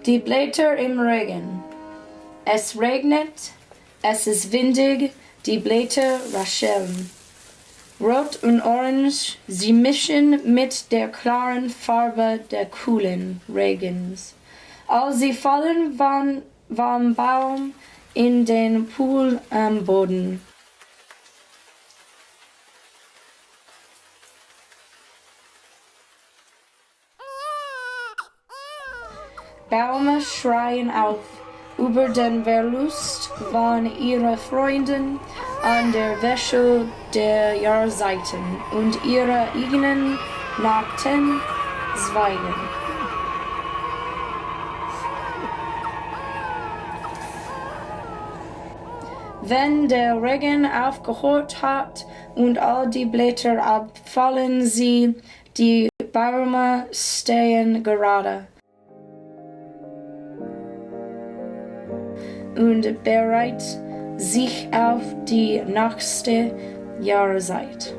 Die Blätter im Regen. Es regnet, es ist windig, die Blätter rascheln. Rot und Orange, sie mischen mit der klaren Farbe der kühlen Regens. Als sie fallen vom Baum in den Pool am Boden. Bäume schreien auf über den Verlust von ihren Freunden an der Wechsel der Jahrzeiten und ihre eigenen nackten Zweigen. Wenn der Regen aufgehört hat und all die Blätter abfallen, die Bäume stehen gerade und bereit sich auf die nächste Jahreszeit.